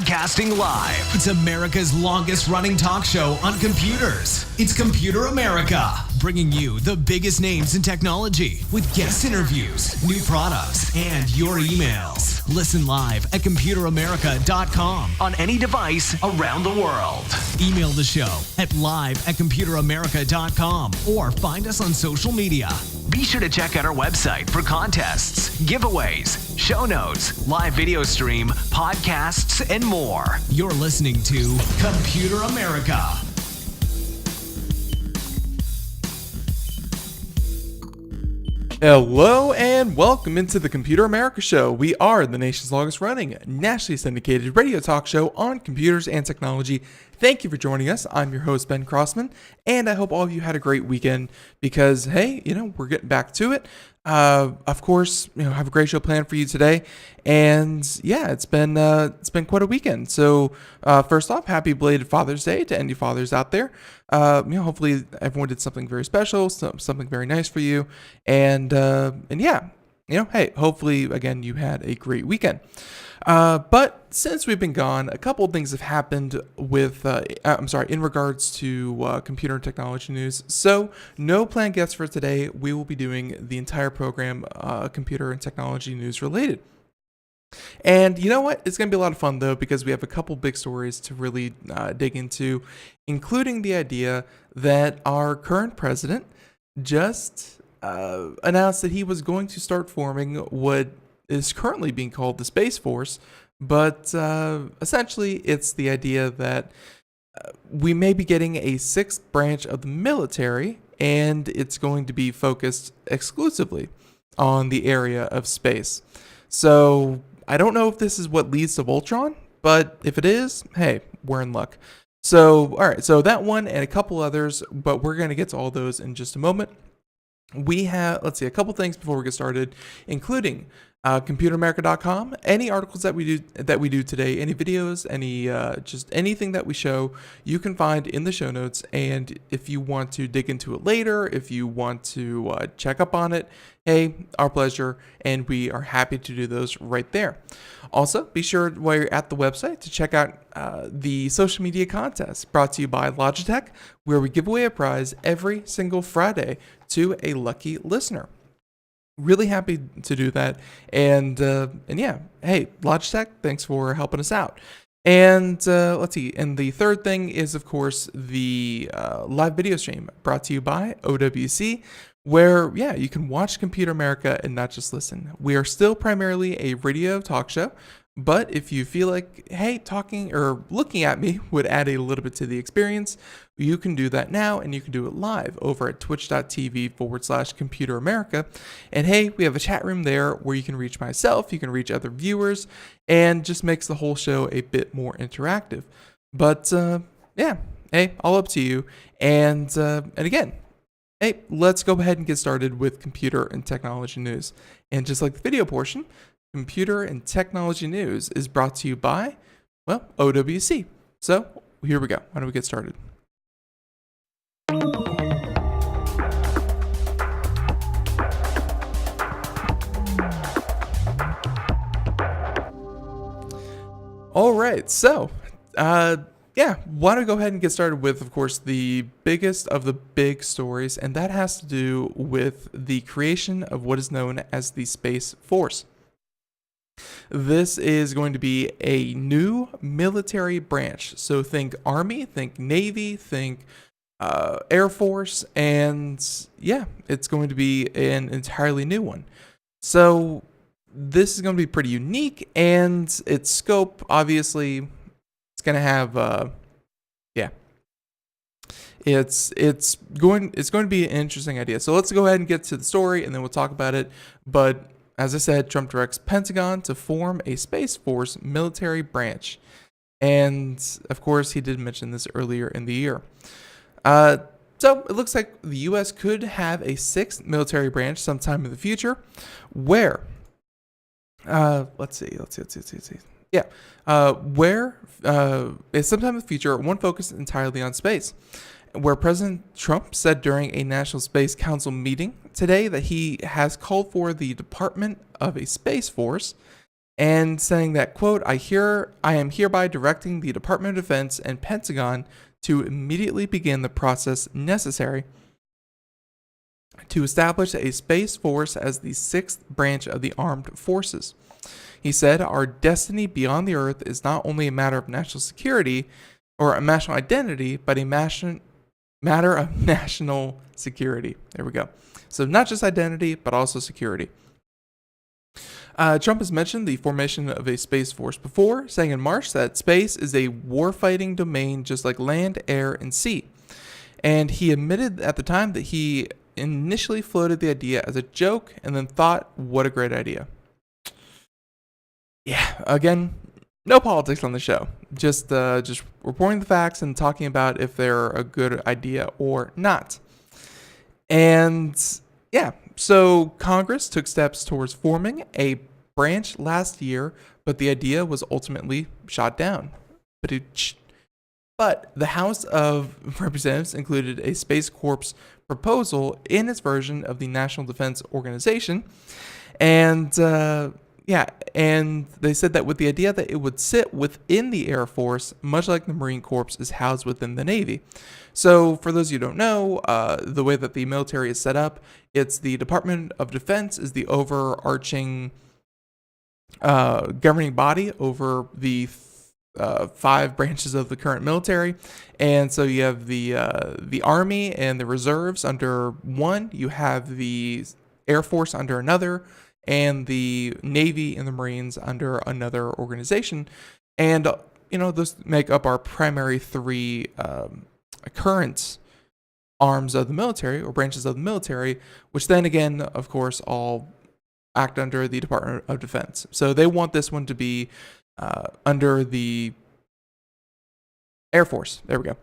Broadcasting live. It's America's longest running talk show on computers. It's Computer America, bringing you the biggest names in technology with guest interviews, new products, and your emails. Listen live at computeramerica.com on any device around the world. Email the show at live@computeramerica.com or find us on social media. Be sure to check out our website for contests, giveaways, show notes, live video stream, podcasts, and more. You're listening to Computer America. Hello and welcome into the Computer America Show. We are the nation's longest running, nationally syndicated radio talk show on computers and technology. Thank you for joining us. I'm your host, Ben Crossman, and I hope all of you had a great weekend because, hey, we're getting back to it. Of course, have a great show planned for you today. And yeah, it's been quite a weekend. So first off, happy belated Father's Day to any fathers out there. Hopefully everyone did something very special, something very nice for you. And yeah, hey, hopefully again you had a great weekend. But since we've been gone, a couple of things have happened with, in regards to computer and technology news. So no planned guests for today. We will be doing the entire program, computer and technology news related. And you know what? It's going to be a lot of fun though, because we have a couple big stories to really dig into, including the idea that our current president just announced that he was going to start forming what is currently being called the Space Force, but essentially it's the idea that we may be getting a sixth branch of the military, and it's going to be focused exclusively on the area of space. So I don't know if this is what leads to Voltron, but if it is, hey, we're in luck. So, all right, so that one and a couple others, but we're going to get to all those in just a moment. We have, let's see, a couple things before we get started, including computeramerica.com. Any articles that we do today, any videos, any just anything that we show, you can find in the show notes. And if you want to dig into it later, if you want to check up on it, hey, our pleasure, and we are happy to do those right there. Also, be sure while you're at the website to check out the social media contest brought to you by Logitech, where we give away a prize every single Friday to a lucky listener. Really happy to do that. And yeah, hey, Logitech, thanks for helping us out. And let's see. And the third thing is, of course, the live video stream brought to you by OWC, where, yeah, you can watch Computer America and not just listen. We are still primarily a radio talk show, but if you feel like, hey, talking or looking at me would add a little bit to the experience, you can do that now, and you can do it live over at twitch.tv/Computer America. And hey, we have a chat room there where you can reach myself, you can reach other viewers, and just makes the whole show a bit more interactive. But yeah, hey, all up to you. And again, hey, let's go ahead and get started with computer and technology news. And just like the video portion, computer and technology news is brought to you by, well, OWC. So here we go. Why don't we get started? All right, so yeah, why don't we go ahead and get started with, of course, the biggest of the big stories, and that has to do with the creation of what is known as the Space Force. This is going to be a new military branch. So think Army, think Navy, think Air Force, and yeah, it's going to be an entirely new one. So this is going to be pretty unique, and its scope, obviously, it's going to have, it's going to be an interesting idea. So let's go ahead and get to the story, and then we'll talk about it. But as I said, Trump directs Pentagon to form a Space Force military branch. And of course, he did mention this earlier in the year. So it looks like the U.S. could have a sixth military branch sometime in the future, where, let's see. Yeah, where is sometime in the future, one focused entirely on space, where President Trump said during a National Space Council meeting today that he has called for the Department of a Space Force, and saying that, quote, I am hereby directing the Department of Defense and Pentagon to immediately begin the process necessary to establish a space force as the sixth branch of the armed forces. He said, our destiny beyond the Earth is not only a matter of national security or a national identity, but a matter of national security. There we go. So not just identity, but also security. Trump has mentioned the formation of a space force before, saying in March that space is a warfighting domain just like land, air, and sea. And he admitted at the time that he initially floated the idea as a joke and then thought, what a great idea. Yeah, again, no politics on the show. Just reporting the facts and talking about if they're a good idea or not. And yeah, so Congress took steps towards forming a branch last year, but the idea was ultimately shot down. But the House of Representatives included a Space Corps proposal in its version of the National Defense Organization. And and they said that with the idea that it would sit within the Air Force, much like the Marine Corps is housed within the Navy. So for those of you who don't know, the way that the military is set up, it's the Department of Defense is the overarching governing body over the 5 branches of the current military. And so you have the Army and the reserves under one, you have the Air Force under another, and the Navy and the Marines under another organization. And, those make up our primary 3 current arms of the military or branches of the military, which then again, of course, all act under the Department of Defense. So they want this one to be under the Air Force. There we go.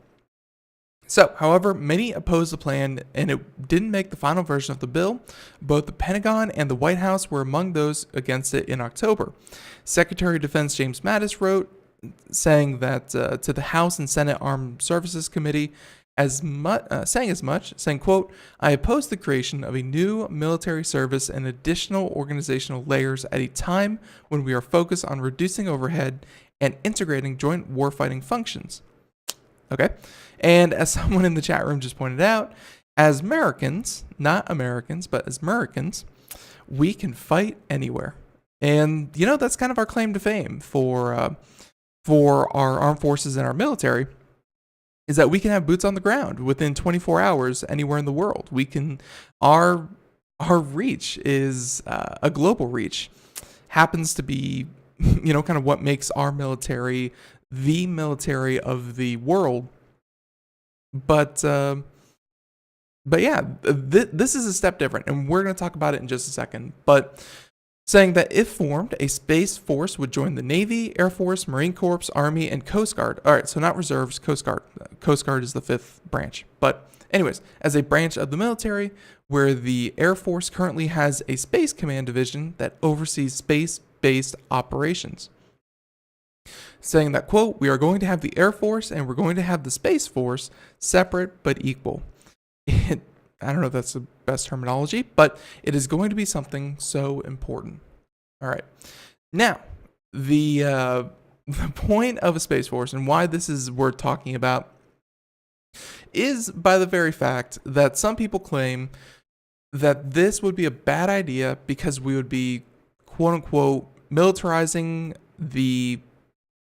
So, however, many opposed the plan, and it didn't make the final version of the bill. Both the Pentagon and the White House were among those against it in October. Secretary of Defense James Mattis wrote, saying that to the House and Senate Armed Services Committee, saying, quote, I oppose the creation of a new military service and additional organizational layers at a time when we are focused on reducing overhead and integrating joint warfighting functions. Okay. And as someone in the chat room just pointed out, as Americans, not Americans, but as Americans, we can fight anywhere. And, that's kind of our claim to fame for our armed forces and our military, is that we can have boots on the ground within 24 hours anywhere in the world. We can, our reach is a global reach, happens to be, kind of what makes our military the military of the world. But yeah, this is a step different, and we're going to talk about it in just a second. But saying that if formed, a space force would join the Navy, Air Force, Marine Corps, Army, and Coast Guard. All right, so not reserves, Coast Guard. Coast Guard is the 5th branch. But anyways, as a branch of the military, where the Air Force currently has a Space Command Division that oversees space-based operations. Saying that, quote, we are going to have the Air Force and we're going to have the Space Force separate but equal. I don't know if that's the best terminology, but it is going to be something so important. All right. Now, the point of a Space Force and why this is worth talking about is by the very fact that some people claim that this would be a bad idea because we would be, quote unquote, militarizing the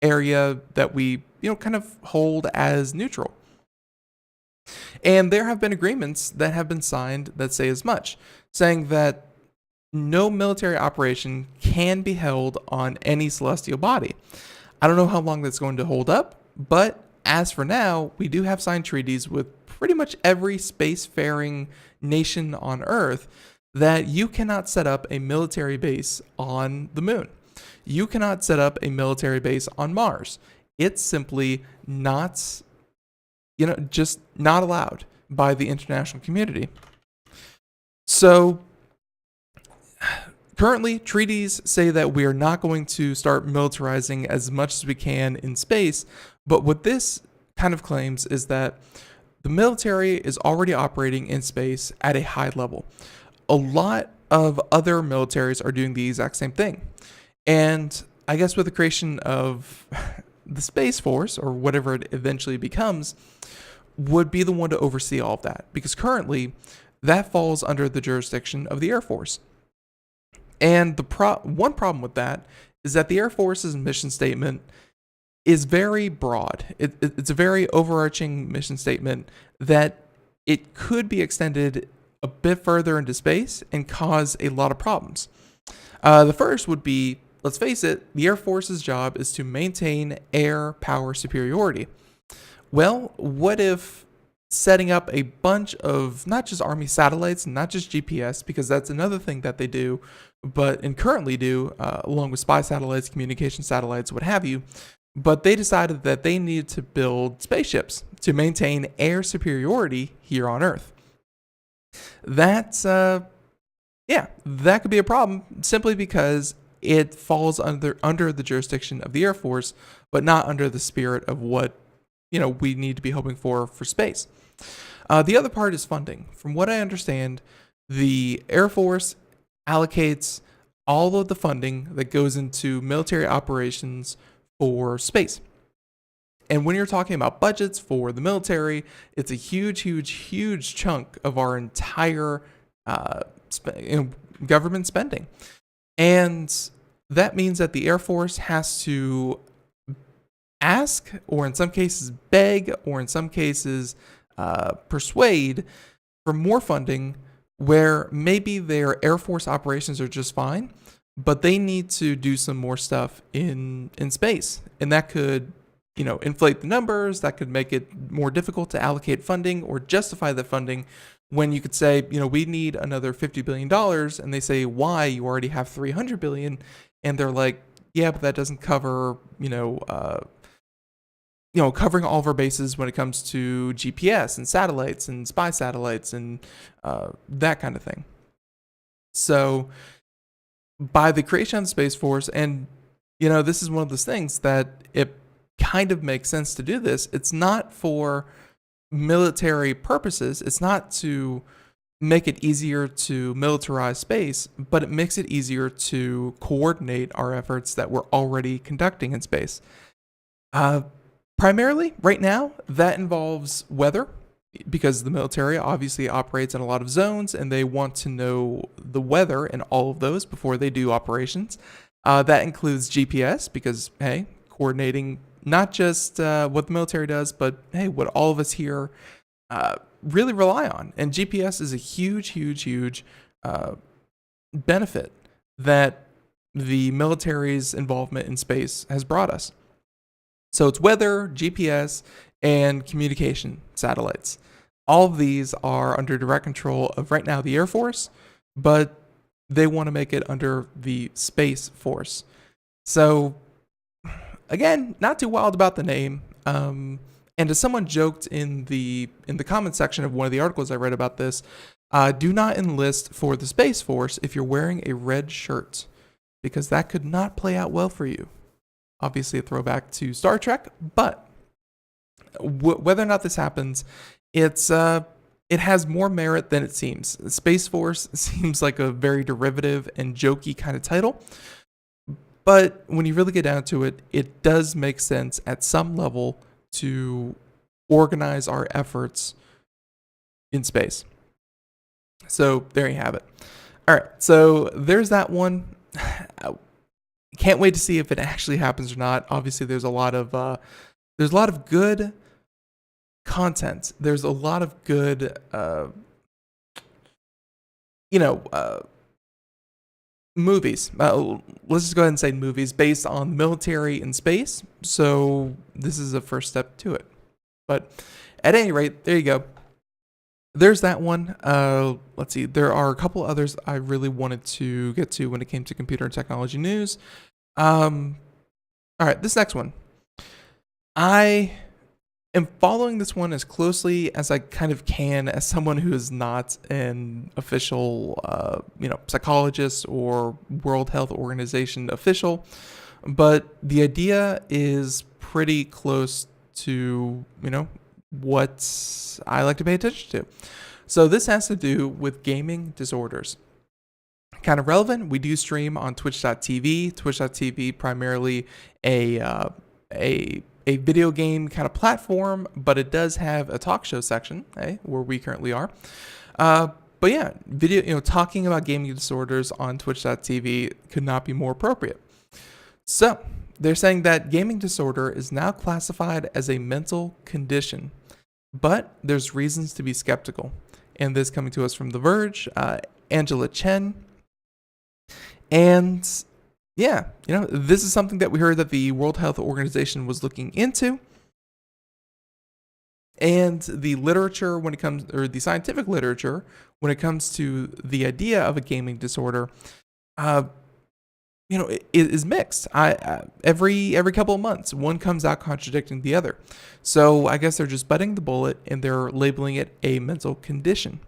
area that we, kind of hold as neutral. And there have been agreements that have been signed that say as much, saying that no military operation can be held on any celestial body. I don't know how long that's going to hold up, but as for now, we do have signed treaties with pretty much every spacefaring nation on Earth that you cannot set up a military base on the moon. You cannot set up a military base on Mars. It's simply not, just not allowed by the international community. So currently, treaties say that we are not going to start militarizing as much as we can in space. But what this kind of claims is that the military is already operating in space at a high level. A lot of other militaries are doing the exact same thing. And I guess with the creation of the Space Force, or whatever it eventually becomes, would be the one to oversee all of that. Because currently, that falls under the jurisdiction of the Air Force. And one problem with that is that the Air Force's mission statement is very broad. It's a very overarching mission statement that it could be extended a bit further into space and cause a lot of problems. The first would be, let's face it, the Air Force's job is to maintain air power superiority. Well, what if setting up a bunch of not just Army satellites, not just GPS, because that's another thing that they do, and currently do, along with spy satellites, communication satellites, what have you, but they decided that they needed to build spaceships to maintain air superiority here on Earth. That's, that could be a problem simply because it falls under the jurisdiction of the Air Force, but not under the spirit of what, we need to be hoping for space. The other part is funding. From what I understand, the Air Force allocates all of the funding that goes into military operations for space. And when you're talking about budgets for the military, it's a huge, huge, huge chunk of our entire government spending. And that means that the Air Force has to ask, or in some cases beg, or in some cases persuade for more funding, where maybe their Air Force operations are just fine, but they need to do some more stuff in space. And that could, inflate the numbers, that could make it more difficult to allocate funding or justify the funding when you could say, we need another $50 billion. And they say, why? You already have $300 billion. And they're like, yeah, but that doesn't cover, covering all of our bases when it comes to GPS and satellites and spy satellites and that kind of thing. So by the creation of the Space Force, and, this is one of those things that it kind of makes sense to do this. It's not for military purposes. It's not to make it easier to militarize space, but it makes it easier to coordinate our efforts that we're already conducting in space. Primarily, right now, that involves weather, because the military obviously operates in a lot of zones, and they want to know the weather in all of those before they do operations. That includes GPS, because, hey, coordinating not just what the military does, but, hey, what all of us here really rely on. And GPS is a huge, huge, huge benefit that the military's involvement in space has brought us. So it's weather, GPS, and communication satellites. All of these are under direct control of, right now, the Air Force, but they want to make it under the Space Force. So, again, not too wild about the name. And as someone joked in the comment section of one of the articles I read about this, do not enlist for the Space Force if you're wearing a red shirt, because that could not play out well for you. Obviously a throwback to Star Trek, but whether or not this happens, it has more merit than it seems. The Space Force seems like a very derivative and jokey kind of title, but when you really get down to it, it does make sense at some level to organize our efforts in space. So there you have it. All right, so there's that one. Can't wait to see if it actually happens or not. Obviously, there's a lot of good content. There's a lot of good, movies. Let's just go ahead and say movies based on military in space. So this is a first step to it. But at any rate, there you go. There's that one. Let's see. There are a couple others I really wanted to get to when it came to computer and technology news. All right, this next one. I am following this one as closely as I kind of can as someone who is not an official, psychologist or World Health Organization official. But the idea is pretty close to, what I like to pay attention to. So this has to do with gaming disorders. kind of relevant. We do stream on Twitch.tv. Twitch.tv primarily a video game kind of platform, but it does have a talk show section, where we currently are. But yeah, video, talking about gaming disorders on Twitch.tv could not be more appropriate. So they're saying that gaming disorder is now classified as a mental condition, but there's reasons to be skeptical. And this coming to us from The Verge, Angela Chen. And yeah, this is something that we heard that the World Health Organization was looking into. And the literature the scientific literature, when it comes to the idea of a gaming disorder, it is mixed. Every couple of months, one comes out contradicting the other. So I guess they're just biting the bullet and they're labeling it a mental condition,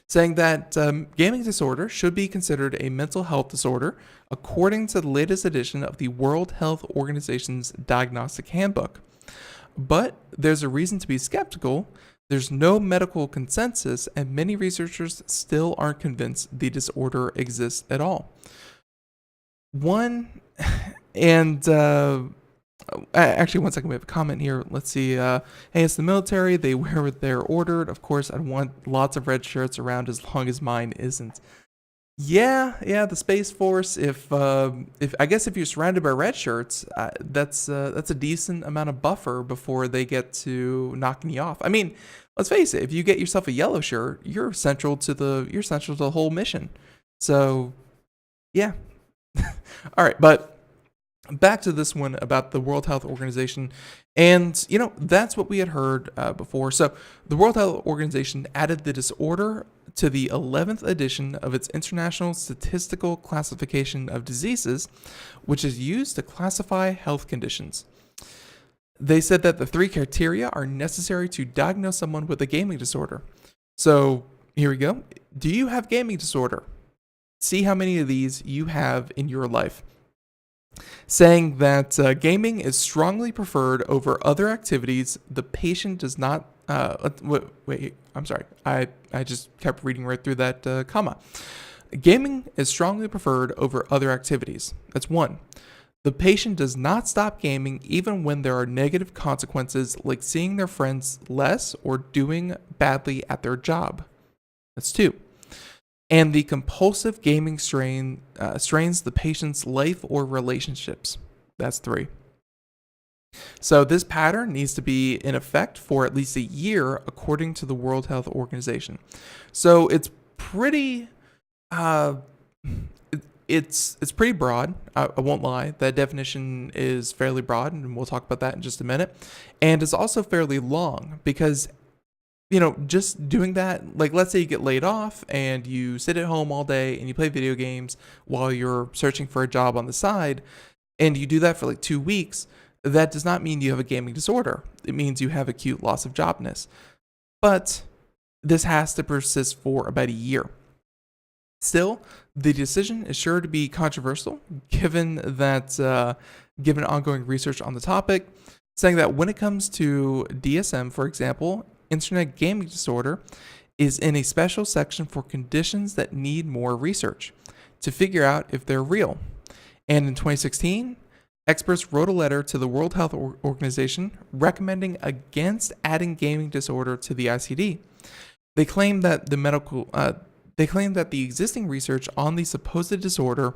saying that gaming disorder should be considered a mental health disorder according to the latest edition of the World Health Organization's Diagnostic Handbook. But there's a reason to be skeptical. There's no medical consensus, and many researchers still aren't convinced the disorder exists at all. Actually, one second, we have a comment here. Let's see. Hey, it's the military. They wear what they're ordered. Of course, I'd want lots of red shirts around as long as mine isn't. Yeah, the Space Force. If you're surrounded by red shirts, that's a decent amount of buffer before they get to knocking you off. I mean, let's face it. If you get yourself a yellow shirt, you're central to the whole mission. So, yeah. All right, but back to this one about the World Health Organization. And, that's what we had heard before. So the World Health Organization added the disorder to the 11th edition of its International Statistical Classification of Diseases, which is used to classify health conditions. They said that the 3 criteria are necessary to diagnose someone with a gaming disorder. So here we go. Do you have gaming disorder? See how many of these you have in your life. Saying that gaming is strongly preferred over other activities. The patient does not. Wait. I'm sorry. I just kept reading right through that comma. Gaming is strongly preferred over other activities. That's 1. The patient does not stop gaming even when there are negative consequences, like seeing their friends less or doing badly at their job. That's 2. And the compulsive gaming strains the patient's life or relationships. That's 3. So this pattern needs to be in effect for at least a year, according to the World Health Organization. So it's pretty, it's pretty broad. I won't lie. That definition is fairly broad, and we'll talk about that in just a minute. And it's also fairly long because, just doing that, like let's say you get laid off and you sit at home all day and you play video games while you're searching for a job on the side, and you do that for like 2 weeks. That does not mean you have a gaming disorder. It means you have acute loss of jobness. But this has to persist for about a year. Still, the decision is sure to be controversial, given ongoing research on the topic, saying that when it comes to DSM, for example, internet gaming disorder is in a special section for conditions that need more research to figure out if they're real. And in 2016, experts wrote a letter to the World Health Organization recommending against adding gaming disorder to the ICD. They claim that the existing research on the supposed disorder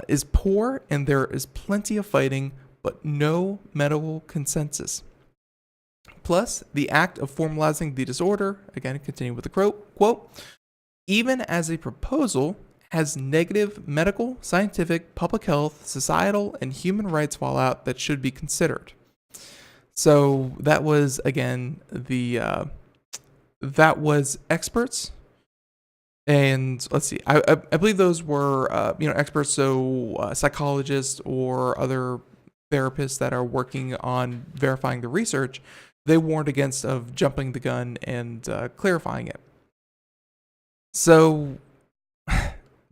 is poor, and there is plenty of fighting, but no medical consensus. Plus, the act of formalizing the disorder, again, continuing with the quote, even as a proposal, has negative medical, scientific, public health, societal, and human rights fallout that should be considered. So that was, again, that was experts. And let's see, I believe those were, experts, so psychologists or other therapists that are working on verifying the research. They warned against of jumping the gun and clarifying it. So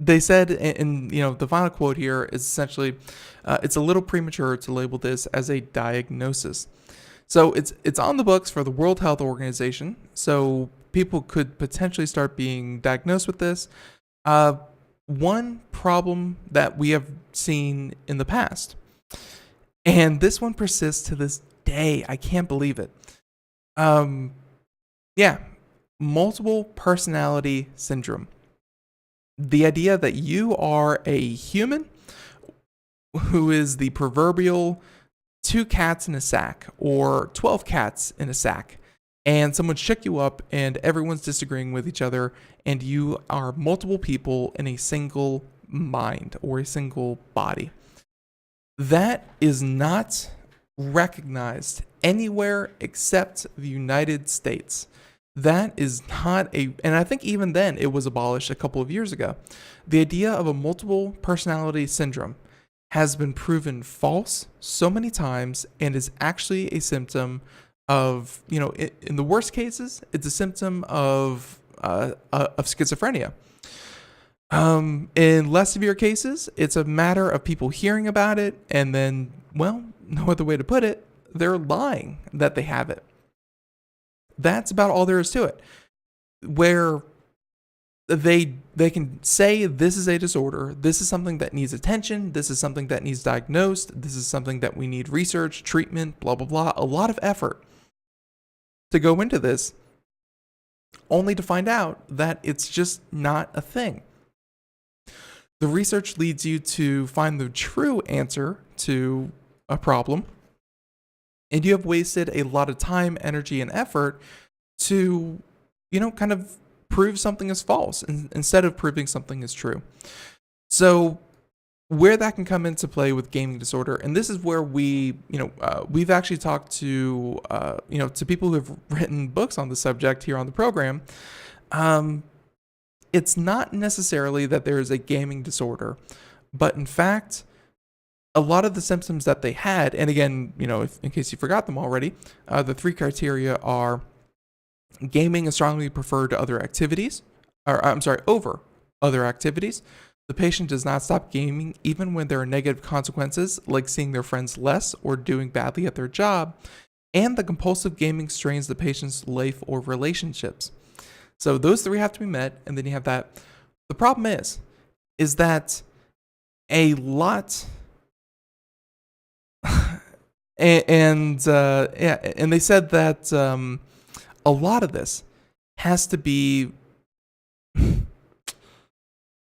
they said, and the final quote here is essentially, it's a little premature to label this as a diagnosis. So it's on the books for the World Health Organization. So people could potentially start being diagnosed with this. One problem that we have seen in the past, and this one persists to this day. I can't believe it. Yeah, multiple personality syndrome. The idea that you are a human who is the proverbial 2 cats in a sack or 12 cats in a sack, and someone shook you up and everyone's disagreeing with each other, and you are multiple people in a single mind or a single body. That is not recognized anywhere except the United States. That is not and I think even then it was abolished a couple of years ago. The idea of a multiple personality syndrome has been proven false so many times and is actually a symptom of, in the worst cases, it's a symptom of schizophrenia. In less severe cases, it's a matter of people hearing about it and then, well, no other way to put it, they're lying that they have it. That's about all there is to it. Where they can say this is a disorder, this is something that needs attention, this is something that needs diagnosed, this is something that we need research, treatment, blah, blah, blah. A lot of effort to go into this, only to find out that it's just not a thing. The research leads you to find the true answer to a problem, and you have wasted a lot of time, energy, and effort to, kind of prove something is false instead of proving something is true. So where that can come into play with gaming disorder, and this is where we've actually talked to, to people who have written books on the subject here on the program. It's not necessarily that there is a gaming disorder, but in fact, a lot of the symptoms that they had, and again, in case you forgot them already, the 3 criteria are gaming is strongly preferred to other activities, over other activities. The patient does not stop gaming even when there are negative consequences, like seeing their friends less or doing badly at their job, and the compulsive gaming strains the patient's life or relationships. So those 3 have to be met, and then you have that. The problem is that a lot... and they said that a lot of this has to be,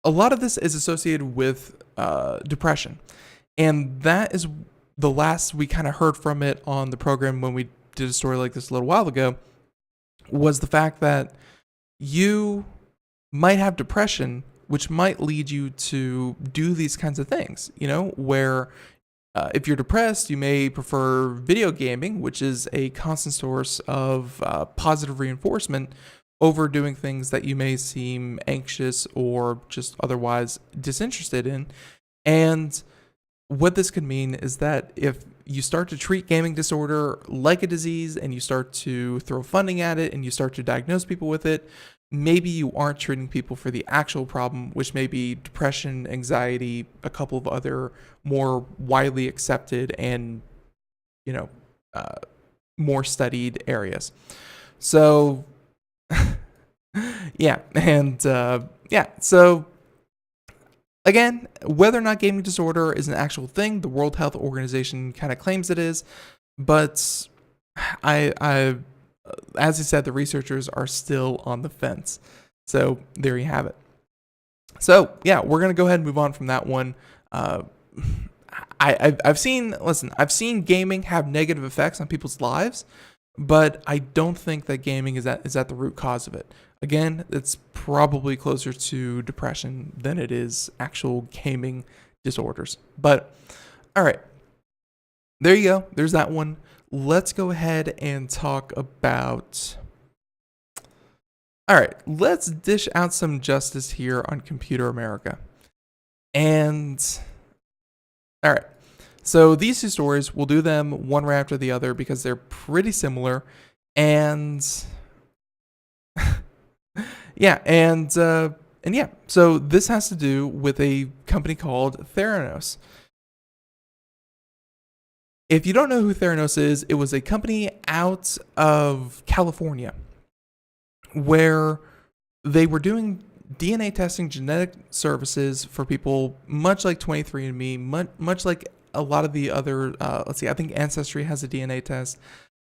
a lot of this is associated with depression, and that is the last we kind of heard from it on the program when we did a story like this a little while ago, was the fact that you might have depression, which might lead you to do these kinds of things, where if you're depressed, you may prefer video gaming, which is a constant source of positive reinforcement, over doing things that you may seem anxious or just otherwise disinterested in. And what this could mean is that if you start to treat gaming disorder like a disease and you start to throw funding at it and you start to diagnose people with it, maybe you aren't treating people for the actual problem, which may be depression, anxiety, a couple of other more widely accepted and, more studied areas. So, yeah. And, so again, whether or not gaming disorder is an actual thing, the World Health Organization kind of claims it is, but I as I said, the researchers are still on the fence. So there you have it. So yeah, we're gonna go ahead and move on from that one. I've seen gaming have negative effects on people's lives, but I don't think that gaming is at the root cause of it. Again, it's probably closer to depression than it is actual gaming disorders. But all right, there you go. There's that one. Let's go ahead and talk about... All right, let's dish out some justice here on Computer America. And, all right, so these 2 stories, we'll do them one right after the other because they're pretty similar. And, so this has to do with a company called Theranos. If you don't know who Theranos is, it was a company out of California where they were doing DNA testing genetic services for people, much like 23andMe, much like a lot of the other, I think Ancestry has a DNA test.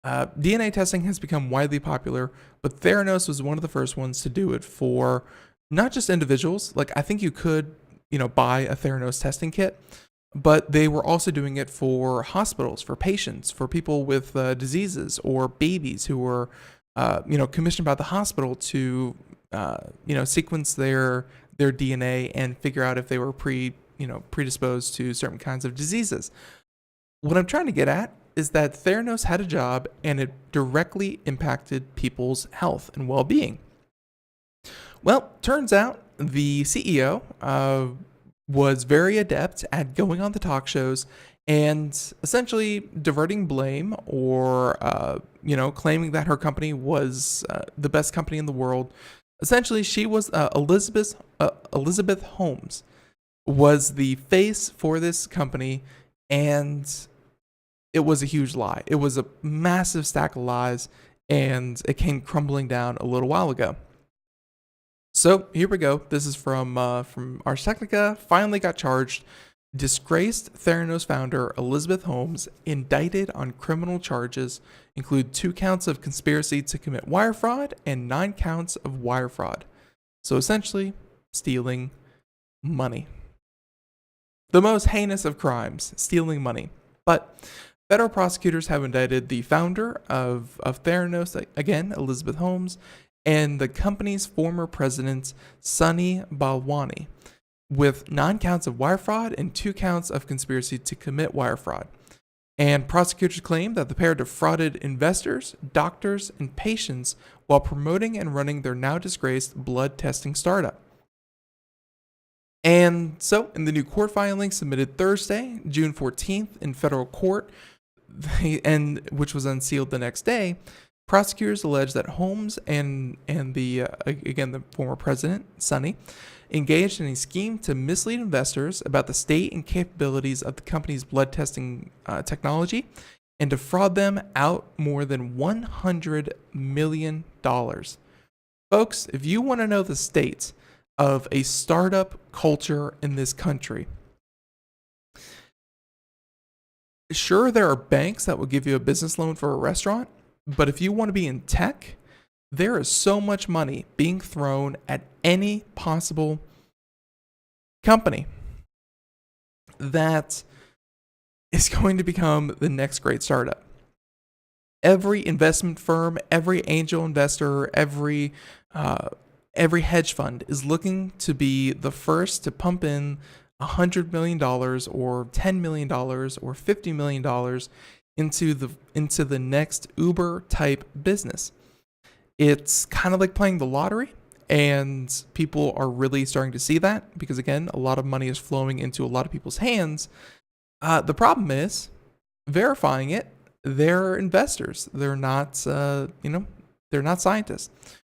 DNA testing has become widely popular, but Theranos was one of the first ones to do it for not just individuals. Like, I think you could, buy a Theranos testing kit, but they were also doing it for hospitals, for patients, for people with diseases, or babies who were, commissioned by the hospital to, sequence their DNA and figure out if they were predisposed to certain kinds of diseases. What I'm trying to get at is that Theranos had a job, and it directly impacted people's health and well-being. Well, turns out the CEO was very adept at going on the talk shows and essentially diverting blame, or claiming that her company was the best company in the world. Essentially, she was Elizabeth Holmes was the face for this company, and it was a huge lie. It was a massive stack of lies, and it came crumbling down a little while ago. So here we go. This is from Ars Technica. Finally got charged. Disgraced Theranos founder Elizabeth Holmes, indicted on criminal charges, include 2 counts of conspiracy to commit wire fraud and 9 counts of wire fraud. So essentially, stealing money. The most heinous of crimes, stealing money. But federal prosecutors have indicted the founder of Theranos, again, Elizabeth Holmes, and the company's former president, Sunny Balwani, with 9 counts of wire fraud and 2 counts of conspiracy to commit wire fraud. And prosecutors claim that the pair defrauded investors, doctors, and patients while promoting and running their now disgraced blood testing startup. And so, in the new court filing submitted Thursday, June 14th, in federal court, which was unsealed the next day, prosecutors allege that Holmes and the former president, Sunny, engaged in a scheme to mislead investors about the state and capabilities of the company's blood testing technology, and defraud them out more than $100 million. Folks, if you want to know the state of a startup culture in this country, sure, there are banks that will give you a business loan for a restaurant, but if you want to be in tech, there is so much money being thrown at any possible company that is going to become the next great startup. Every investment firm, every angel investor, every hedge fund is looking to be the first to pump in $100 million or $10 million or $50 million into the next Uber type business. It's kind of like playing the lottery, and people are really starting to see that because, again, a lot of money is flowing into a lot of people's hands. The problem is verifying it. They're investors. They're not, they're not scientists.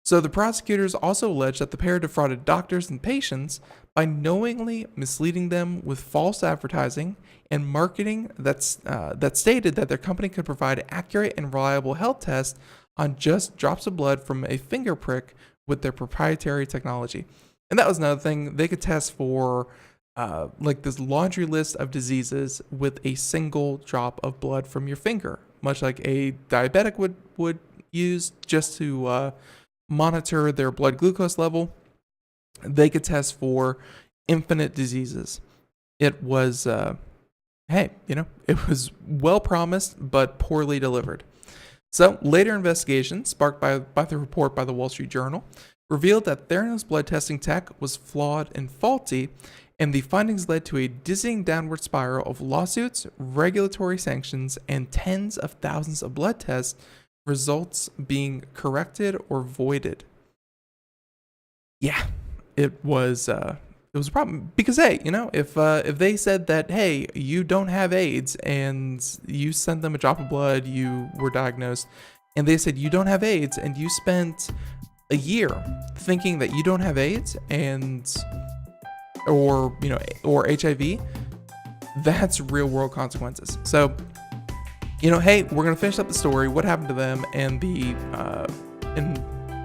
So the prosecutors also allege that the pair defrauded doctors and patients by knowingly misleading them with false advertising and marketing that stated that their company could provide accurate and reliable health tests on just drops of blood from a finger prick with their proprietary technology. And that was another thing. They could test for like this laundry list of diseases with a single drop of blood from your finger, much like a diabetic would use just to monitor their blood glucose level. They could test for infinite diseases. It was, it was well promised, but poorly delivered. So later investigation, sparked by the report by the Wall Street Journal, revealed that Theranos blood testing tech was flawed and faulty, and the findings led to a dizzying downward spiral of lawsuits, regulatory sanctions, and tens of thousands of blood tests results being corrected or voided. Yeah, it was a problem because, hey, if they said that, hey, you don't have AIDS, and you sent them a drop of blood, you were diagnosed, and they said you don't have AIDS, and you spent a year thinking that you don't have AIDS or HIV, that's real world consequences. So, hey, we're gonna finish up the story. What happened to them and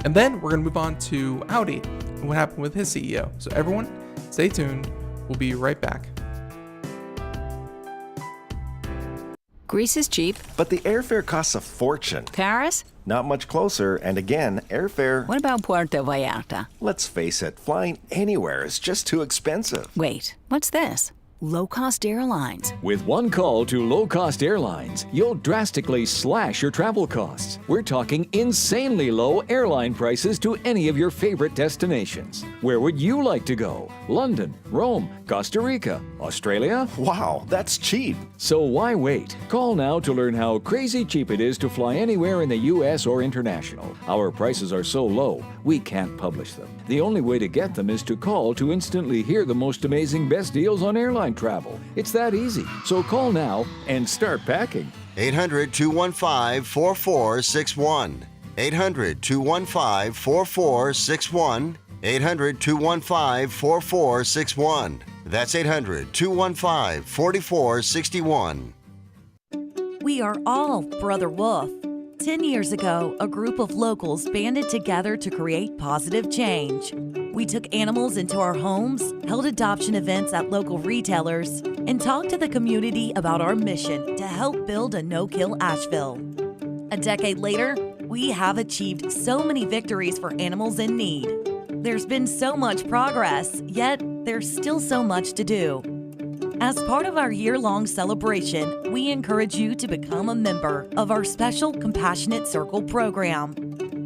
And then we're going to move on to Audi and what happened with his CEO. So everyone, stay tuned. We'll be right back. Greece is cheap. But the airfare costs a fortune. Paris? Not much closer, and again, airfare... What about Puerto Vallarta? Let's face it, flying anywhere is just too expensive. Wait, what's this? Low-cost airlines. With one call to low-cost airlines, you'll drastically slash your travel costs. We're talking insanely low airline prices to any of your favorite destinations. Where would you like to go? London, Rome, Costa Rica, Australia? Wow, that's cheap. So why wait? Call now to learn how crazy cheap it is to fly anywhere in the U.S. or international. Our prices are so low, we can't publish them. The only way to get them is to call to instantly hear the most amazing best deals on airline travel. It's that easy. So call now and start packing. 800-215-4461. 800-215-4461. 800-215-4461. That's 800-215-4461. We are all Brother Wolf. 10 years ago, a group of locals banded together to create positive change. We took animals into our homes, held adoption events at local retailers, and talked to the community about our mission to help build a no-kill Asheville. A decade later, we have achieved so many victories for animals in need. There's been so much progress, yet there's still so much to do. As part of our year-long celebration, we encourage you to become a member of our special Compassionate Circle program.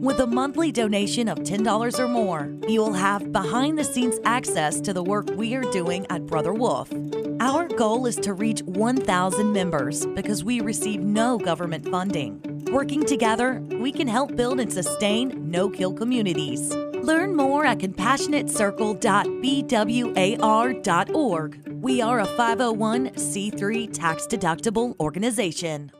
With a monthly donation of $10 or more, you will have behind-the-scenes access to the work we are doing at Brother Wolf. Our goal is to reach 1,000 members because we receive no government funding. Working together, we can help build and sustain no-kill communities. Learn more at compassionatecircle.bwar.org. We are a 501c3 tax-deductible organization.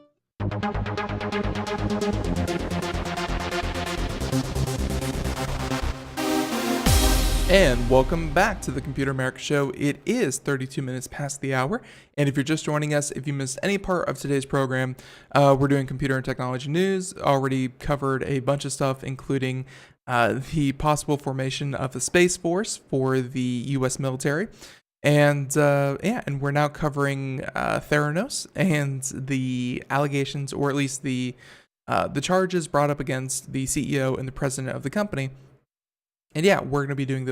And welcome back to the Computer America Show. It is 32 minutes past the hour. And if you're just joining us, if you missed any part of today's program, we're doing computer and technology news. Already covered a bunch of stuff, including the possible formation of a Space Force for the U.S. military. And and we're now covering Theranos and the allegations, or at least the charges brought up against the CEO and the president of the company. And yeah, we're going to be doing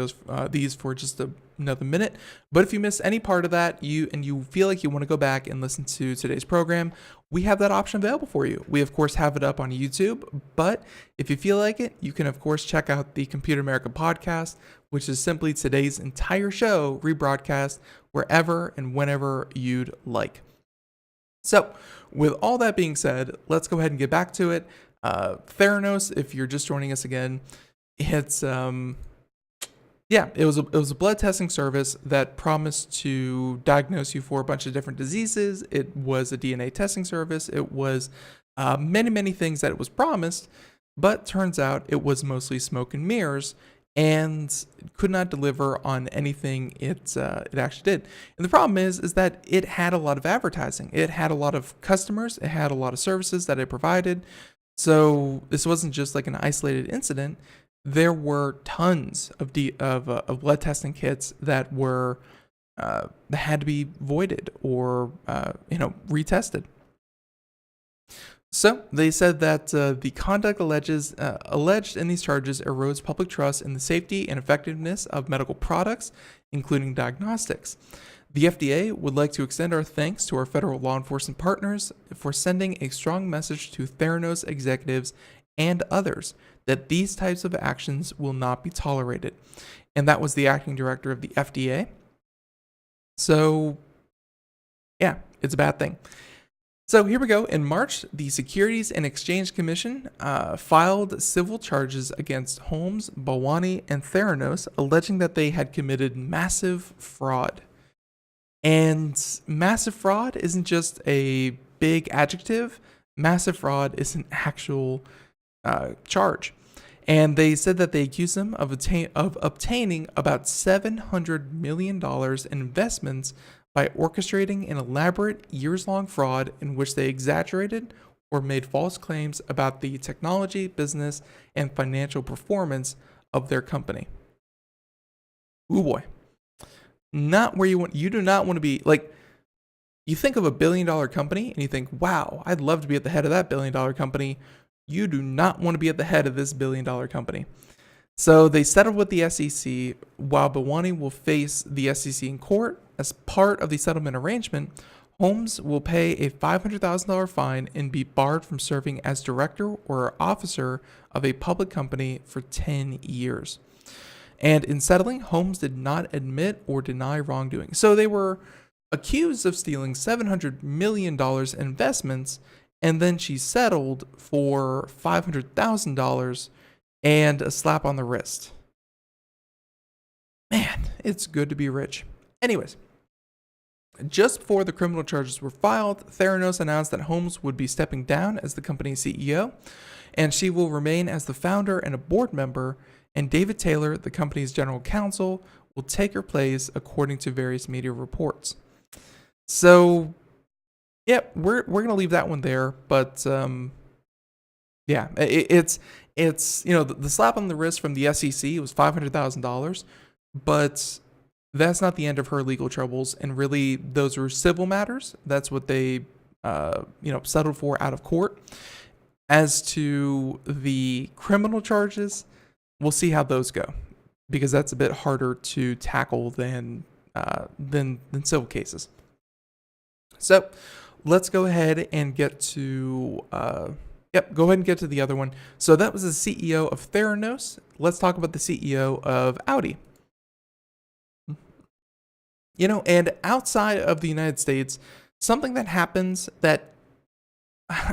these for just another minute. But if you missed any part of that, you feel like you want to go back and listen to today's program, we have that option available for you. We, of course, have it up on YouTube. But if you feel like it, you can, of course, check out the Computer America podcast, which is simply today's entire show rebroadcast wherever and whenever you'd like. So with all that being said, let's go ahead and get back to it. Theranos, if you're just joining us again, it's it was a blood testing service that promised to diagnose you for a bunch of different diseases. It was a DNA testing service. It was many things that it was promised, but turns out it was mostly smoke and mirrors and could not deliver on anything it actually did. And the problem is that it had a lot of advertising. It had a lot of customers. It had a lot of services that it provided. So this wasn't just like an isolated incident. There were tons of blood testing kits that were that had to be voided or retested. So they said that the conduct alleged in these charges erodes public trust in the safety and effectiveness of medical products, including diagnostics. The FDA would like to extend our thanks to our federal law enforcement partners for sending a strong message to Theranos executives and others that these types of actions will not be tolerated. And that was the acting director of the FDA. So, yeah, it's a bad thing. So here we go. In March, the Securities and Exchange Commission filed civil charges against Holmes, Bawani, and Theranos, alleging that they had committed massive fraud. And massive fraud isn't just a big adjective. Massive fraud is an actual charge. And they said that they accused them of obtaining about $700 million in investments by orchestrating an elaborate years-long fraud in which they exaggerated or made false claims about the technology, business, and financial performance of their company. Ooh boy. Not where you do not want to be. Like, you think of a $1 billion company and you think, wow, I'd love to be at the head of that $1 billion company. You do not want to be at the head of this $1 billion company. So they settled with the SEC, while Bawani will face the SEC in court. As part of the settlement arrangement, Holmes will pay a $500,000 fine and be barred from serving as director or officer of a public company for 10 years. And in settling, Holmes did not admit or deny wrongdoing. So they were accused of stealing $700 million in investments, and then she settled for $500,000 and a slap on the wrist. Man, it's good to be rich. Anyways, just before the criminal charges were filed, Theranos announced that Holmes would be stepping down as the company's CEO, and she will remain as the founder and a board member, and David Taylor, the company's general counsel, will take her place according to various media reports. So, yep, we're going to leave that one there, but yeah, it's the slap on the wrist from the SEC was $500,000, but that's not the end of her legal troubles, and really those were civil matters. That's what they settled for out of court. As to the criminal charges, we'll see how those go, because that's a bit harder to tackle than civil cases. So let's go ahead and get to the other one. So that was the CEO of Theranos. Let's talk about the CEO of Audi. And outside of the United States, something that happens that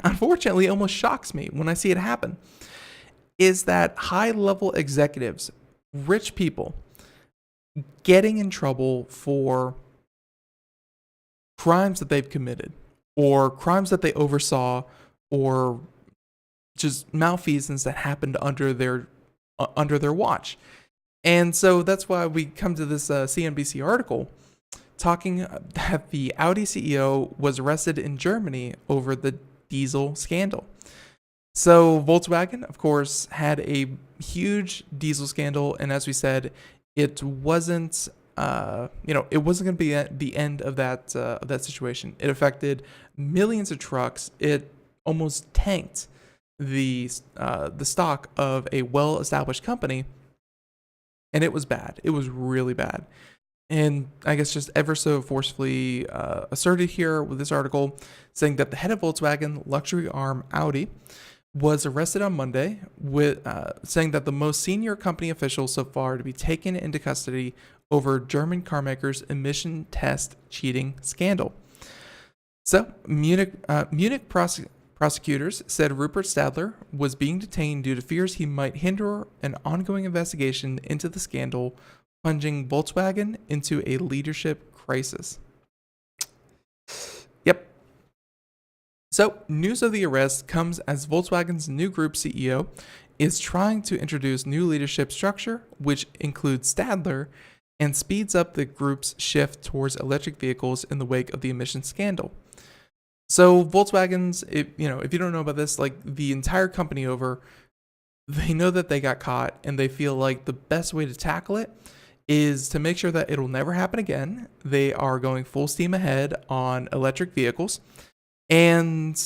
unfortunately almost shocks me when I see it happen is that high-level executives, rich people, getting in trouble for crimes that they've committed or crimes that they oversaw or just malfeasance that happened under their watch. And so that's why we come to this CNBC article talking that the Audi CEO was arrested in Germany over the diesel scandal. So Volkswagen, of course, had a huge diesel scandal, and as we said, it wasn't going to be at the end of that situation. It affected millions of trucks. It almost tanked the stock of a well-established company, and it was bad. It was really bad. And I guess just ever so forcefully asserted here with this article, saying that the head of Volkswagen luxury arm Audi was arrested on Monday, with saying that the most senior company official so far to be taken into custody over German carmakers' emission test cheating scandal. So Munich prosecutors said Rupert Stadler was being detained due to fears he might hinder an ongoing investigation into the scandal, plunging Volkswagen into a leadership crisis. Yep. So, news of the arrest comes as Volkswagen's new group CEO is trying to introduce new leadership structure, which includes Stadler, and speeds up the group's shift towards electric vehicles in the wake of the emissions scandal. So, Volkswagen's, if you don't know about this, like the entire company over, they know that they got caught, and they feel like the best way to tackle it is to make sure that it'll never happen again. They are going full steam ahead on electric vehicles. And,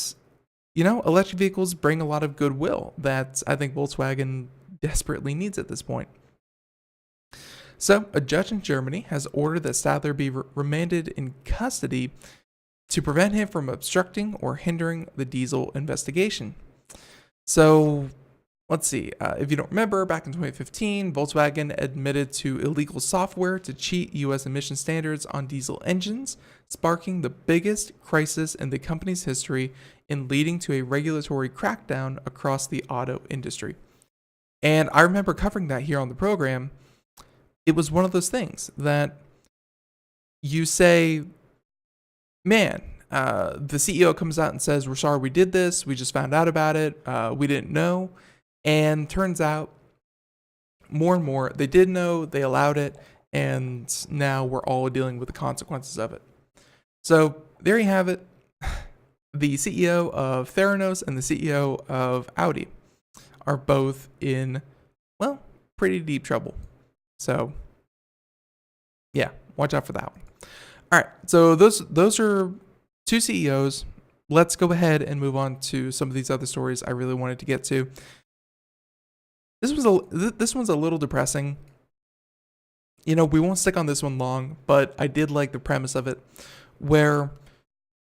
electric vehicles bring a lot of goodwill that I think Volkswagen desperately needs at this point. So, a judge in Germany has ordered that Stadler be remanded in custody to prevent him from obstructing or hindering the diesel investigation. So, let's see. If you don't remember, back in 2015, Volkswagen admitted to illegal software to cheat U.S. emission standards on diesel engines, sparking the biggest crisis in the company's history and leading to a regulatory crackdown across the auto industry. And I remember covering that here on the program. It was one of those things that you say, man, the CEO comes out and says, we're sorry we did this. We just found out about it. We didn't know. And turns out, more and more, they did know, they allowed it, and now we're all dealing with the consequences of it. So, there you have it. the CEO of Theranos and the CEO of Audi are both in, well, pretty deep trouble. So, yeah, watch out for that one. All right, so those are two CEOs. Let's go ahead and move on to some of these other stories I really wanted to get to. This one's a little depressing. We won't stick on this one long, but I did like the premise of it, where,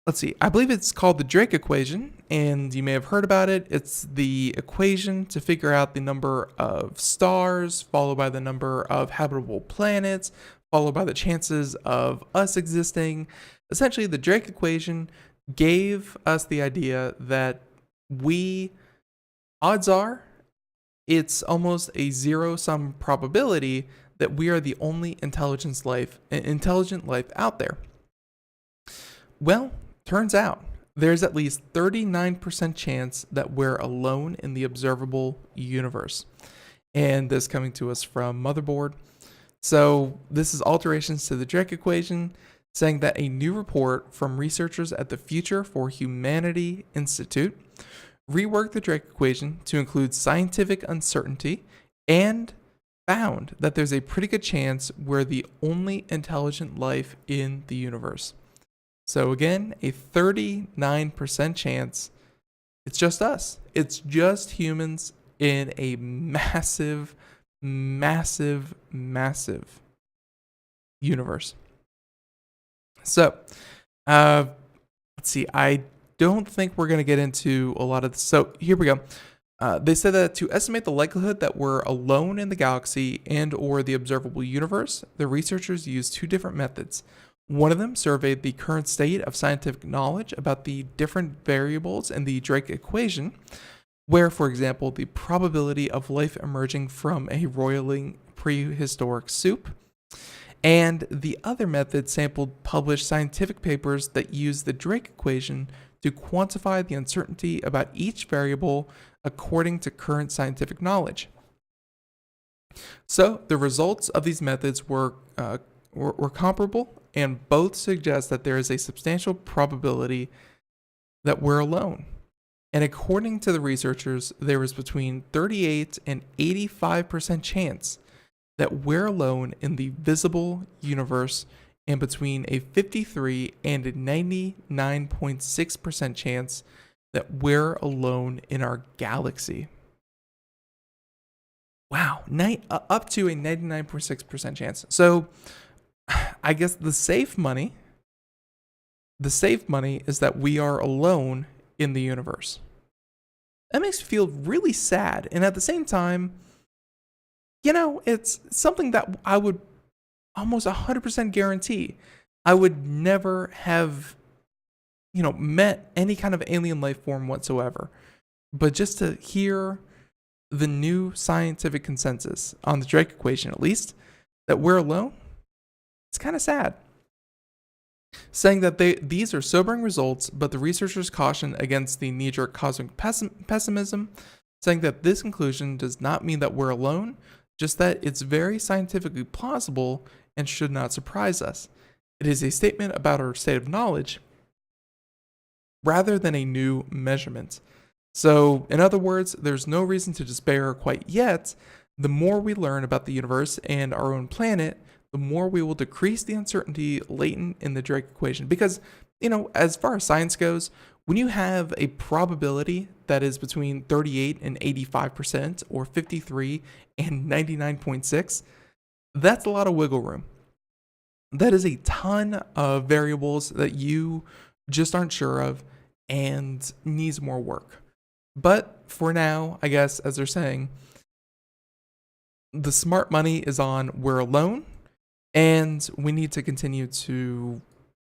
let's see, I believe it's called the Drake equation, and you may have heard about it. It's the equation to figure out the number of stars, followed by the number of habitable planets, followed by the chances of us existing. Essentially, the Drake equation gave us the idea that odds are, it's almost a zero-sum probability that we are the only intelligent life out there. Well, turns out there's at least 39% chance that we're alone in the observable universe. And this coming to us from Motherboard. So this is alterations to the Drake equation, saying that a new report from researchers at the Future for Humanity Institute reworked the Drake equation to include scientific uncertainty and found that there's a pretty good chance we're the only intelligent life in the universe. So again, a 39% chance it's just us. It's just humans in a massive, massive, massive universe. So, let's see. I don't think we're going to get into a lot of this. So here we go. They said that to estimate the likelihood that we're alone in the galaxy and or the observable universe, the researchers used two different methods. One of them surveyed the current state of scientific knowledge about the different variables in the Drake equation, where, for example, the probability of life emerging from a roiling prehistoric soup. And the other method sampled published scientific papers that use the Drake equation to quantify the uncertainty about each variable according to current scientific knowledge. So the results of these methods were comparable, and both suggest that there is a substantial probability that we're alone. And according to the researchers, there is between 38 and 85% chance that we're alone in the visible universe, and between a 53 and a 99.6% chance that we're alone in our galaxy. Wow, up to a 99.6% chance. So I guess the safe money is that we are alone in the universe. That makes me feel really sad. And at the same time, it's something that I would almost 100% guarantee I would never have, met any kind of alien life form whatsoever. But just to hear the new scientific consensus on the Drake equation, at least, that we're alone, it's kind of sad. Saying that these are sobering results, but the researchers caution against the knee-jerk cosmic pessimism, saying that this conclusion does not mean that we're alone, just that it's very scientifically plausible and should not surprise us. It is a statement about our state of knowledge rather than a new measurement. So, in other words, there's no reason to despair quite yet. The more we learn about the universe and our own planet, the more we will decrease the uncertainty latent in the Drake equation. Because, as far as science goes, when you have a probability that is between 38 and 85%, or 53 and 99.6, that's a lot of wiggle room. That is a ton of variables that you just aren't sure of and needs more work. But for now, I guess, as they're saying, the smart money is on we're alone, and we need to continue to,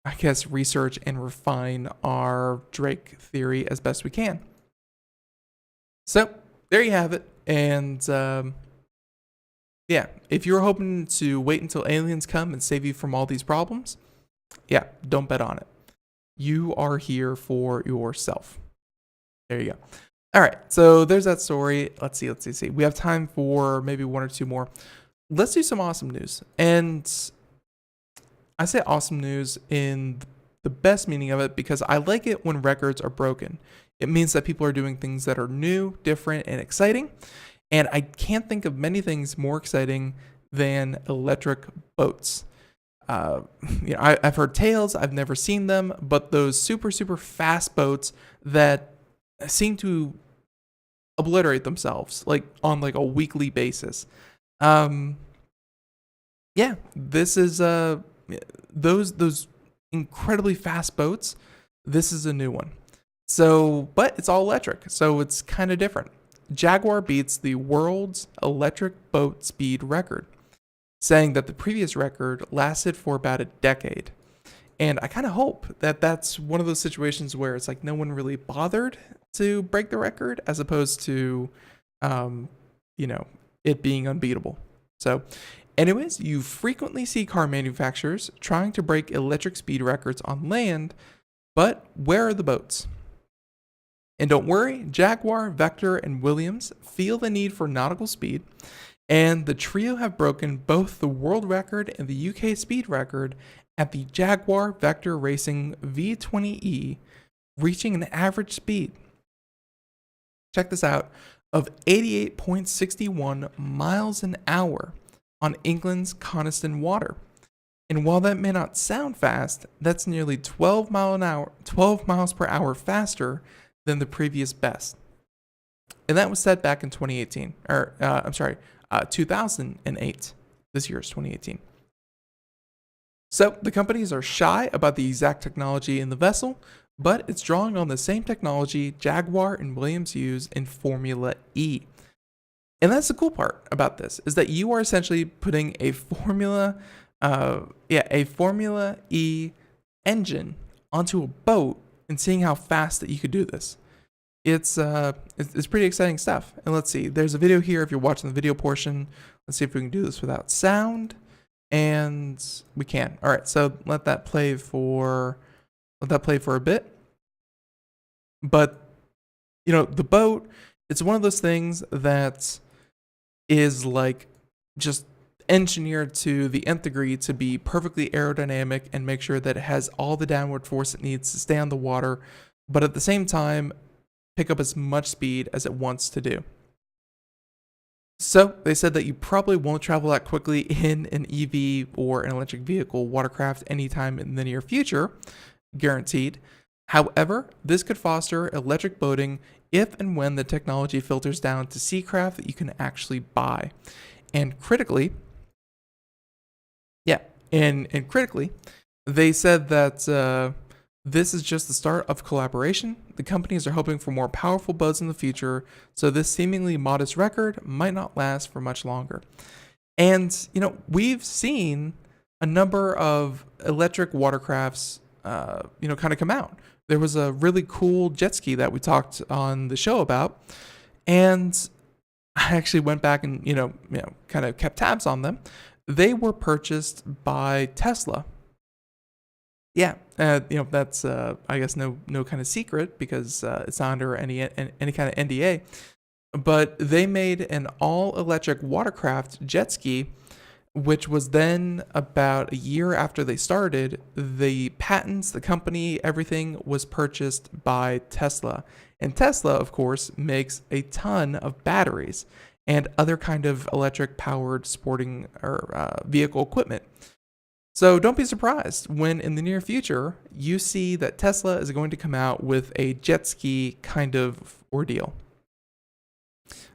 I guess, research and refine our Drake theory as best we can. So there you have it. And yeah, if you're hoping to wait until aliens come and save you from all these problems, yeah, don't bet on it. You are here for yourself. There you go. All right, so there's that story. Let's see. We have time for maybe one or two more. Let's do some awesome news. And I say awesome news in the best meaning of it because I like it when records are broken. It means that people are doing things that are new, different, and exciting. And I can't think of many things more exciting than electric boats. I've heard tales, I've never seen them, but those super, super fast boats that seem to obliterate themselves like on like a weekly basis. This is those incredibly fast boats. This is a new one. So, but it's all electric, so it's kind of different. Jaguar beats the world's electric boat speed record, saying that the previous record lasted for about a decade. And I kind of hope that that's one of those situations where it's like no one really bothered to break the record as opposed to, it being unbeatable. So anyways, you frequently see car manufacturers trying to break electric speed records on land, but where are the boats? And don't worry, Jaguar, Vector, and Williams feel the need for nautical speed, and the trio have broken both the world record and the UK speed record at the Jaguar Vector Racing V20E, reaching an average speed, check this out, of 88.61 miles an hour on England's Coniston Water. And while that may not sound fast, that's nearly 12 miles per hour faster than the previous best. And that was set back in 2008. This year is 2018. So the companies are shy about the exact technology in the vessel, but it's drawing on the same technology Jaguar and Williams use in Formula E. And that's the cool part about this, is that you are essentially putting a Formula E engine onto a boat and seeing how fast that you could do this. It's pretty exciting stuff. And let's see, there's a video here if you're watching the video portion. Let's see if we can do this without sound. And we can. All right, so let that play for a bit. But the boat, it's one of those things that is like just engineered to the nth degree to be perfectly aerodynamic and make sure that it has all the downward force it needs to stay on the water, but at the same time pick up as much speed as it wants to do. So they said that you probably won't travel that quickly in an EV or an electric vehicle watercraft anytime in the near future, guaranteed. However, this could foster electric boating if and when the technology filters down to seacraft that you can actually buy. And critically, they said that this is just the start of collaboration. The companies are hoping for more powerful boats in the future, so this seemingly modest record might not last for much longer. And, we've seen a number of electric watercrafts, kind of come out. There was a really cool jet ski that we talked on the show about, and I actually went back and, kind of kept tabs on them. They were purchased by Tesla. Yeah, that's I guess no kind of secret because it's not under any kind of NDA. But they made an all-electric watercraft jet ski, which was then about a year after they started. The patents, the company, everything was purchased by Tesla, and Tesla, of course, makes a ton of batteries and other kind of electric-powered sporting or vehicle equipment. So don't be surprised when in the near future you see that Tesla is going to come out with a jet ski kind of ordeal.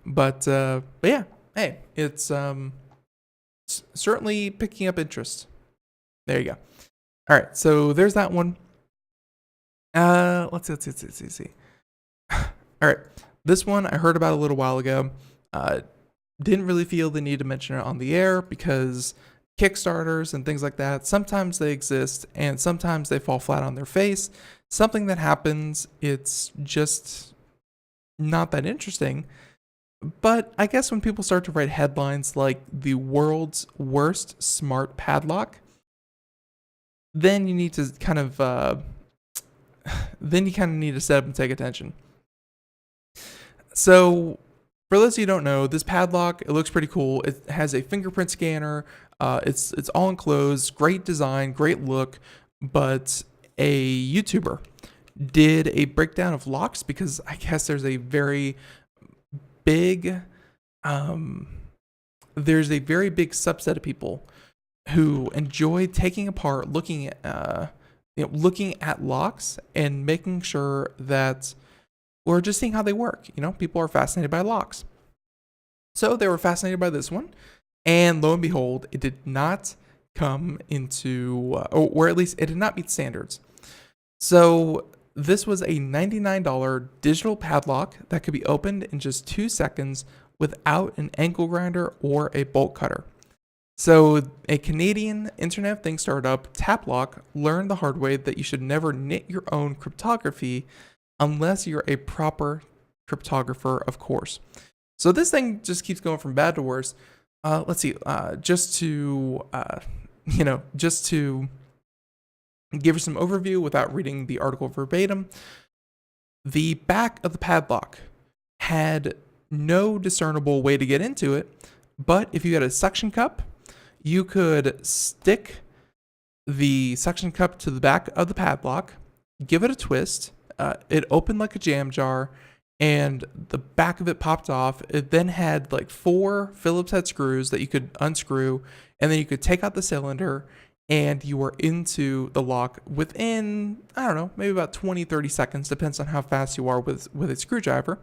But yeah, hey, it's certainly picking up interest. There you go. All right, so there's that one. Let's see. All right, this one I heard about a little while ago. Didn't really feel the need to mention it on the air because Kickstarters and things like that, sometimes they exist and sometimes they fall flat on their face. Something that happens, it's just not that interesting. But I guess when people start to write headlines like the world's worst smart padlock, then you need to kind of need to set up and take attention. So for those of you who don't know, this padlock, it looks pretty cool. It has a fingerprint scanner. It's all enclosed, great design, great look, but a YouTuber did a breakdown of locks, because I guess there's a very big subset of people who enjoy taking apart, looking at locks and making sure that, or just seeing how they work. People are fascinated by locks. So they were fascinated by this one, and lo and behold, it did not come into, or at least it did not meet standards. So this was a $99 digital padlock that could be opened in just 2 seconds without an angle grinder or a bolt cutter. So a Canadian Internet of Things startup, TapLock, learned the hard way that you should never knit your own cryptography unless you're a proper cryptographer, of course. So this thing just keeps going from bad to worse. Let's see, just to give you some overview without reading the article verbatim, the back of the padlock had no discernible way to get into it, but if you had a suction cup, you could stick the suction cup to the back of the padlock, give it a twist, it opened like a jam jar, and the back of it popped off. It then had like 4 Phillips head screws that you could unscrew, and then you could take out the cylinder, and you were into the lock within, I don't know, maybe about 20, 30 seconds, depends on how fast you are with a screwdriver.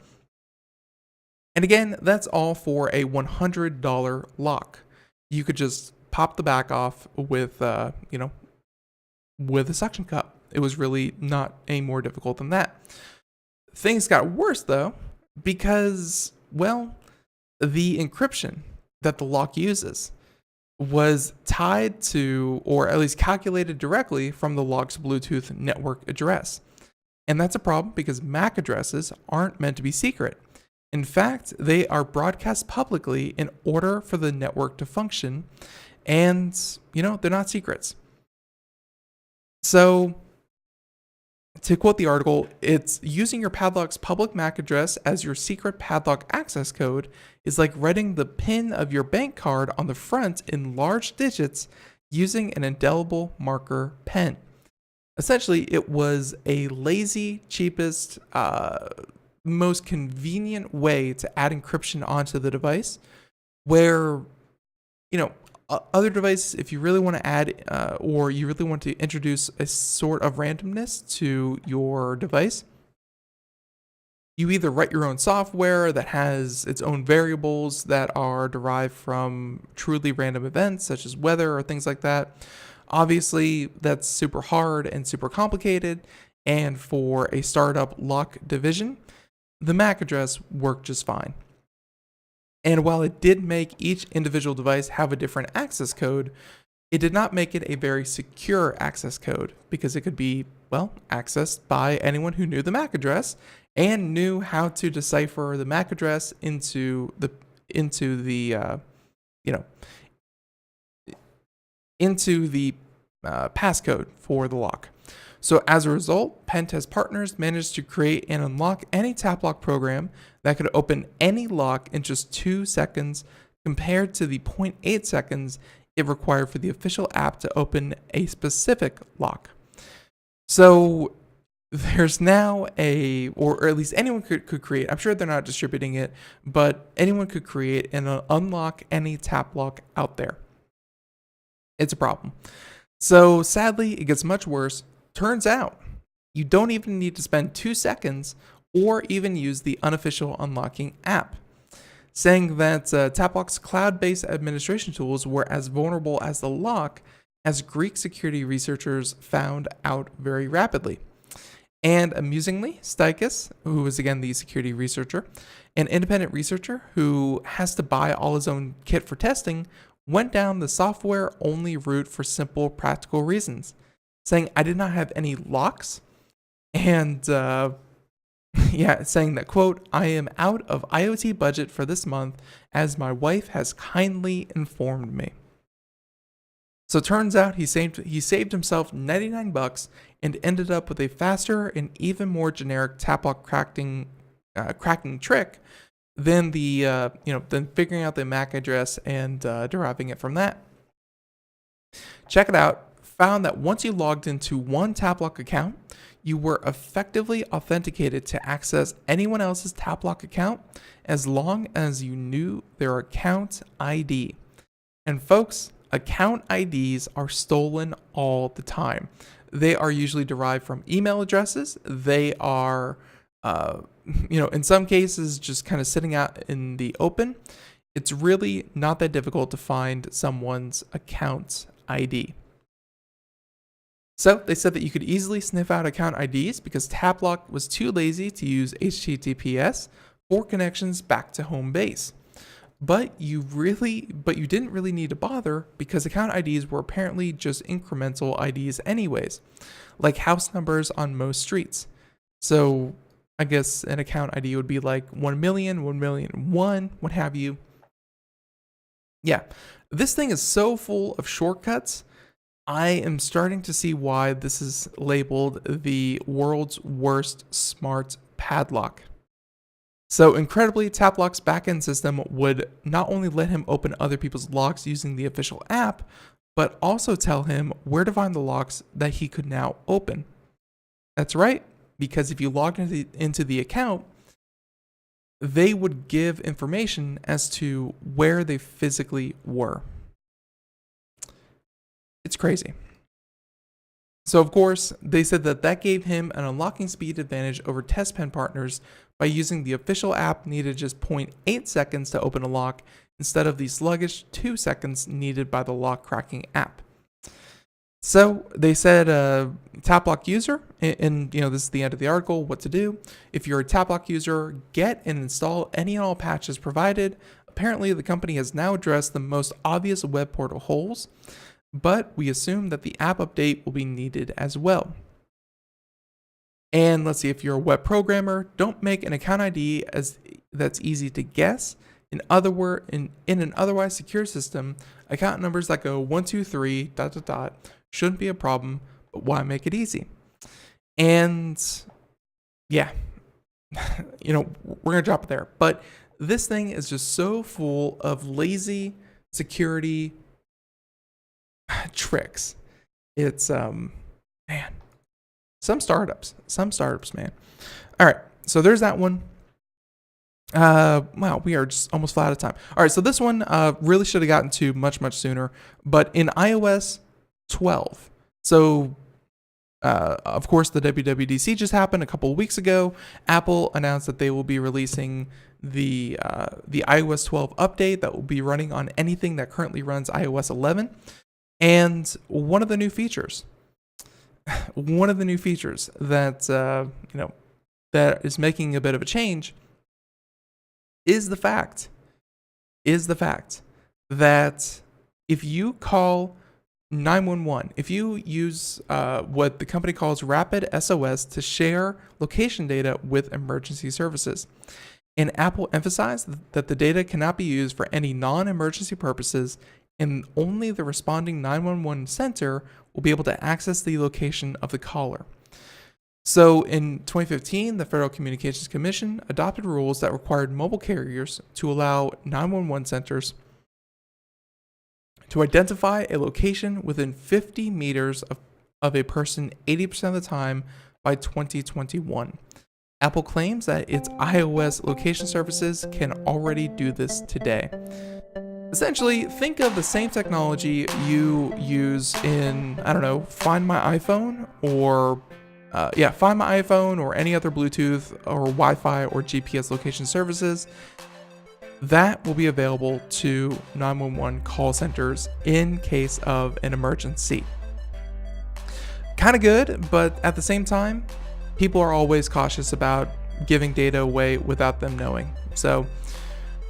And again, that's all for a $100 lock. You could just pop the back off with a suction cup. It was really not any more difficult than that. Things got worse though, because, well, the encryption that the lock uses was tied to, or at least calculated directly from the lock's Bluetooth network address. And that's a problem because MAC addresses aren't meant to be secret. In fact, they are broadcast publicly in order for the network to function, and, they're not secrets. So, to quote the article, it's using your padlock's public MAC address as your secret padlock access code is like writing the PIN of your bank card on the front in large digits using an indelible marker pen. Essentially, it was a lazy, cheapest, most convenient way to add encryption onto the device, where, other devices, if you really want to add or you really want to introduce a sort of randomness to your device, you either write your own software that has its own variables that are derived from truly random events, such as weather or things like that. Obviously, that's super hard and super complicated, and for a startup lock division, the MAC address worked just fine. And while it did make each individual device have a different access code, it did not make it a very secure access code, because it could be, accessed by anyone who knew the MAC address and knew how to decipher the MAC address into the passcode for the lock. So as a result, Pentest partners managed to create and unlock any TapLock program that could open any lock in just 2 seconds, compared to the 0.8 seconds it required for the official app to open a specific lock. So there's now or at least anyone could create, I'm sure they're not distributing it, but anyone could create and unlock any TapLock out there. It's a problem. So sadly, it gets much worse. Turns out, you don't even need to spend 2 seconds or even use the unofficial unlocking app, saying that TapLock's cloud-based administration tools were as vulnerable as the lock, as Greek security researchers found out very rapidly. And amusingly, Stikes, who is again the security researcher, an independent researcher who has to buy all his own kit for testing, went down the software-only route for simple practical reasons, saying, I did not have any locks, and saying that, quote, I am out of IoT budget for this month, as my wife has kindly informed me. So it turns out he saved himself $99 and ended up with a faster and even more generic TapLock cracking trick than than figuring out the MAC address and deriving it from that. Check it out. found that once you logged into one TapLock account, you were effectively authenticated to access anyone else's TapLock account as long as you knew their account ID. And folks, account IDs are stolen all the time. They are usually derived from email addresses. They are, in some cases, just kind of sitting out in the open. It's really not that difficult to find someone's account ID. So they said that you could easily sniff out account IDs because TapLock was too lazy to use HTTPS for connections back to home base. But you didn't really need to bother because account IDs were apparently just incremental IDs anyways, like house numbers on most streets. So I guess an account ID would be like 1 million, 1,000,001, what have you. Yeah, this thing is so full of shortcuts. I am starting to see why this is labeled the world's worst smart padlock. So incredibly, TapLock's backend system would not only let him open other people's locks using the official app, but also tell him where to find the locks that he could now open. That's right, because if you logged into the account, they would give information as to where they physically were. It's crazy. So of course, they said that gave him an unlocking speed advantage over test pen partners by using the official app needed just 0.8 seconds to open a lock instead of the sluggish 2 seconds needed by the lock cracking app. So they said TapLock user, and this is the end of the article, what to do. If you're a TapLock user, get and install any and all patches provided. Apparently the company has now addressed the most obvious web portal holes, but we assume that the app update will be needed as well. And let's see, if you're a web programmer, don't make an account ID that's easy to guess. In an otherwise secure system, account numbers that go 123 ... shouldn't be a problem, but why make it easy? And yeah, we're gonna drop it there. But this thing is just so full of lazy security tricks. It's man, some startups, man. All right, so there's that one. Wow, we are just almost flat out of time. All right, so this one really should have gotten to much sooner, but in iOS 12, so of course the WWDC just happened a couple of weeks ago. Apple announced that they will be releasing the iOS 12 update that will be running on anything that currently runs iOS 11. And one of the new features that that is making a bit of a change is the fact that if you call 911, if you use what the company calls Rapid SOS to share location data with emergency services, and Apple emphasized that the data cannot be used for any non-emergency purposes, and only the responding 911 center will be able to access the location of the caller. So in 2015, the Federal Communications Commission adopted rules that required mobile carriers to allow 911 centers to identify a location within 50 meters of a person 80% of the time by 2021. Apple claims that its iOS location services can already do this today. Essentially, think of the same technology you use in, Find My iPhone or Find My iPhone or any other Bluetooth or Wi-Fi or GPS location services. That will be available to 911 call centers in case of an emergency. Kind of good, but at the same time, people are always cautious about giving data away without them knowing. So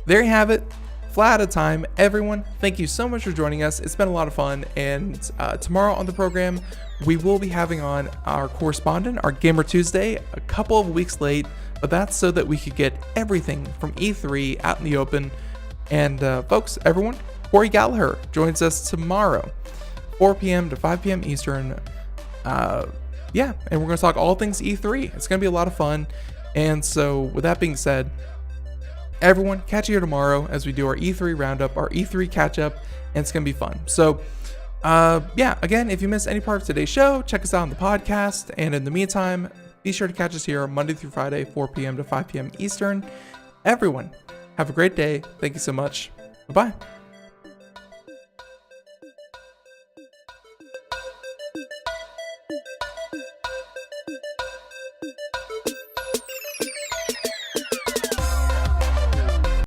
there you have it. Flat out of time. Everyone, thank you so much for joining us. It's been a lot of fun. And tomorrow on the program, we will be having on our correspondent, our Gamer Tuesday, a couple of weeks late, but that's so that we could get everything from E3 out in the open. And folks, everyone, Corey Gallagher joins us tomorrow, 4 p.m. to 5 p.m. Eastern. And we're going to talk all things E3. It's going to be a lot of fun. And so with that being said, everyone, catch you here tomorrow as we do our E3 roundup, our E3 catch up, and it's going to be fun. So Yeah, again, if you missed any part of today's show, check us out on the podcast. And in the meantime, be sure to catch us here Monday through Friday, 4 p.m. to 5 p.m. Eastern. Everyone, have a great day. Thank you so much. Bye-bye.